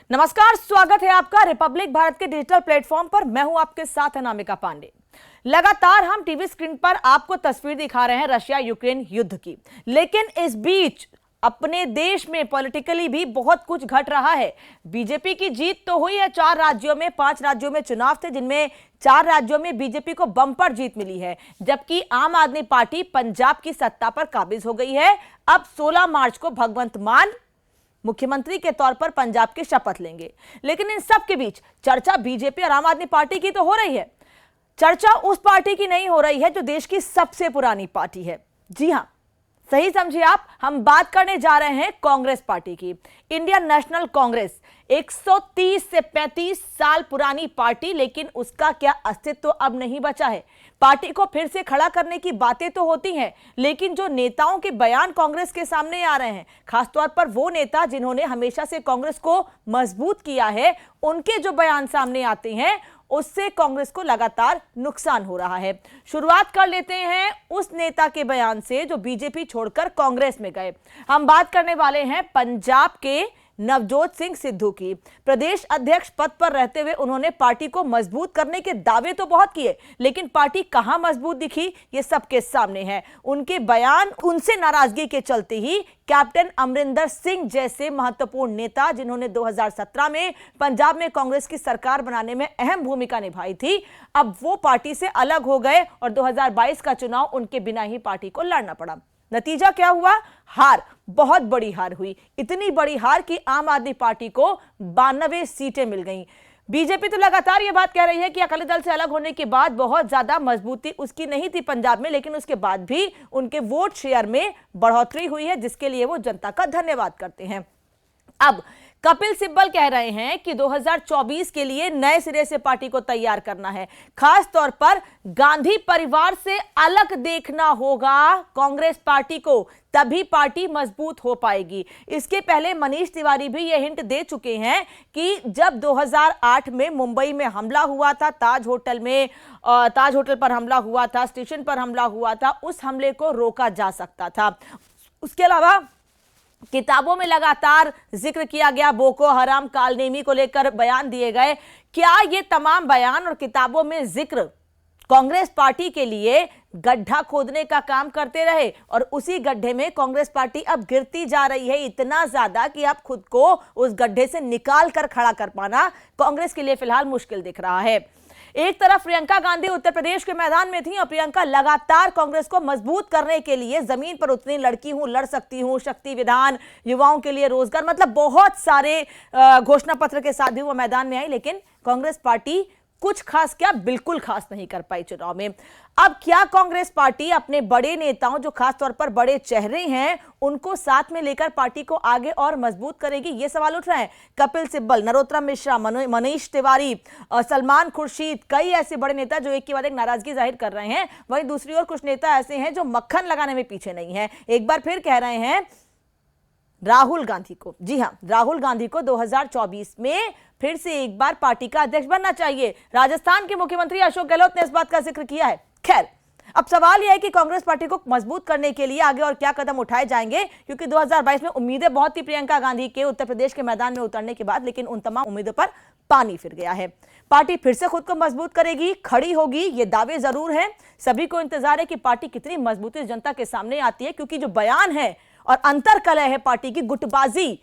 नमस्कार, स्वागत है आपका रिपब्लिक भारत के डिजिटल प्लेटफॉर्म पर। मैं हूं आपके साथ अनामिका पांडे। लगातार हम टीवी स्क्रीन पर आपको तस्वीर दिखा रहे हैं रशिया यूक्रेन युद्ध की, लेकिन इस बीच अपने देश में पॉलिटिकली भी बहुत कुछ घट रहा है। बीजेपी की जीत तो हुई है 4 राज्यों में, 5 राज्यों में चुनाव थे जिनमें 4 राज्यों में बीजेपी को बम्पर जीत मिली है, जबकि आम आदमी पार्टी पंजाब की सत्ता पर काबिज हो गई है। अब 16 मार्च को भगवंत मान मुख्यमंत्री के तौर पर पंजाब की शपथ लेंगे। लेकिन इन सब के बीच चर्चा बीजेपी और आम आदमी पार्टी की तो हो रही है। चर्चा उस पार्टी की नहीं हो रही है जो देश की सबसे पुरानी पार्टी है। जी हां, सही समझिए आप, हम बात करने जा रहे हैं कांग्रेस पार्टी की। इंडियन नेशनल कांग्रेस 130 से 35 साल पुरानी पार्टी, लेकिन उसका क्या अस्तित्व अब नहीं बचा है। पार्टी को फिर से खड़ा करने की बातें तो होती हैं, लेकिन जो नेताओं के बयान कांग्रेस के सामने आ रहे हैं, खासतौर पर वो नेता जिन्होंने हमेशा से कांग्रेस को मजबूत किया है, उनके जो बयान सामने आते हैं उससे कांग्रेस को लगातार नुकसान हो रहा है। शुरुआत कर लेते हैं उस नेता के बयान से जो बीजेपी छोड़कर कांग्रेस में गए। हम बात करने वाले हैं पंजाब के नवजोत सिंह सिद्धू की। प्रदेश अध्यक्ष पद पर रहते हुए उन्होंने पार्टी को मजबूत करने के दावे तो बहुत किए, लेकिन पार्टी कहां मजबूत दिखी ये सबके सामने है। उनके बयान, उनसे नाराजगी के चलते ही कैप्टन अमरिंदर सिंह जैसे महत्वपूर्ण नेता, जिन्होंने 2017 में पंजाब में कांग्रेस की सरकार बनाने में अहम भूमिका निभाई थी, अब वो पार्टी से अलग हो गए और 2022 का चुनाव उनके बिना ही पार्टी को लड़ना पड़ा। नतीजा क्या हुआ? हार, बहुत बड़ी हार हुई। इतनी बड़ी हार कि आम आदमी पार्टी को 92 सीटें मिल गईं। बीजेपी तो लगातार ये बात कह रही है कि अकाली दल से अलग होने के बाद बहुत ज्यादा मजबूती उसकी नहीं थी पंजाब में, लेकिन उसके बाद भी उनके वोट शेयर में बढ़ोतरी हुई है, जिसके लिए वो जनता का धन्यवाद करते हैं। अब कपिल सिब्बल कह रहे हैं कि 2024 के लिए नए सिरे से पार्टी को तैयार करना है। खास तौर पर गांधी परिवार से अलग देखना होगा कांग्रेस पार्टी को, तभी पार्टी मजबूत हो पाएगी। इसके पहले मनीष तिवारी भी यह हिंट दे चुके हैं कि जब 2008 में मुंबई में हमला हुआ था, ताज होटल पर हमला हुआ था, स्टेशन पर हमला हुआ था, उस हमले को रोका जा सकता था। उसके अलावा किताबों में लगातार जिक्र किया गया, बोको हराम कालनेमी को लेकर बयान दिए गए। क्या ये तमाम बयान और किताबों में जिक्र कांग्रेस पार्टी के लिए गड्ढा खोदने का काम करते रहे, और उसी गड्ढे में कांग्रेस पार्टी अब गिरती जा रही है इतना ज्यादा कि अब खुद को उस गड्ढे से निकाल कर खड़ा कर पाना कांग्रेस के लिए फिलहाल मुश्किल दिख रहा है। एक तरफ प्रियंका गांधी उत्तर प्रदेश के मैदान में थी और प्रियंका लगातार कांग्रेस को मजबूत करने के लिए जमीन पर उतनी, लड़की हूं, लड़ सकती हूं, शक्ति विधान, युवाओं के लिए रोजगार, मतलब बहुत सारे घोषणा पत्र के साथ भी वो मैदान में आई, लेकिन कांग्रेस पार्टी कुछ खास क्या, बिल्कुल खास नहीं कर पाई चुनाव में। अब क्या कांग्रेस पार्टी अपने बड़े नेताओं, जो खासतौर पर बड़े चेहरे हैं, उनको साथ में लेकर पार्टी को आगे और मजबूत करेगी? ये सवाल उठ रहे हैं। कपिल सिब्बल, नरोत्तम मिश्रा, मनीष तिवारी, सलमान खुर्शीद, कई ऐसे बड़े नेता जो एक के बाद एक नाराजगी जाहिर कर रहे हैं। वहीं दूसरी ओर कुछ नेता ऐसे हैं जो मक्खन लगाने में पीछे नहीं है। एक बार फिर कह रहे हैं राहुल गांधी को, जी हां, राहुल गांधी को 2024 में फिर से एक बार पार्टी का अध्यक्ष बनना चाहिए। राजस्थान के मुख्यमंत्री अशोक गहलोत ने इस बात का जिक्र किया है। खैर, अब सवाल यह है कि कांग्रेस पार्टी को मजबूत करने के लिए आगे और क्या कदम उठाए जाएंगे, क्योंकि 2022 में उम्मीदें बहुत थी प्रियंका गांधी के उत्तर प्रदेश के मैदान में उतरने के बाद, लेकिन उन तमाम उम्मीदों पर पानी फिर गया है। पार्टी फिर से खुद को मजबूत करेगी, खड़ी होगी, ये दावे जरूर हैं। सभी को इंतजार है कि पार्टी कितनी मजबूती जनता के सामने आती है, क्योंकि जो बयान है और अंतरकलह है पार्टी की, गुटबाजी,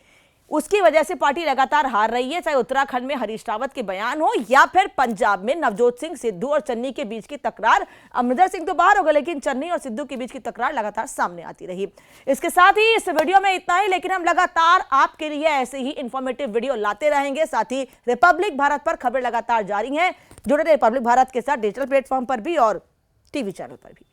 उसकी वजह से पार्टी लगातार हार रही है। चाहे उत्तराखंड में हरीश रावत के बयान हो या फिर पंजाब में नवजोत सिंह सिद्धू और चन्नी के बीच की तकरार। अमरिंदर सिंह तो बाहर हो गए, लेकिन चन्नी और सिद्धू के बीच की तकरार लगातार सामने आती रही। इसके साथ ही इस वीडियो में इतना ही, लेकिन हम लगातार आपके लिए ऐसे ही इंफॉर्मेटिव वीडियो लाते रहेंगे। साथ ही रिपब्लिक भारत पर खबरें लगातार जारी हैं। जुड़े रहे रिपब्लिक भारत के साथ डिजिटल प्लेटफॉर्म पर भी और टीवी चैनल पर भी।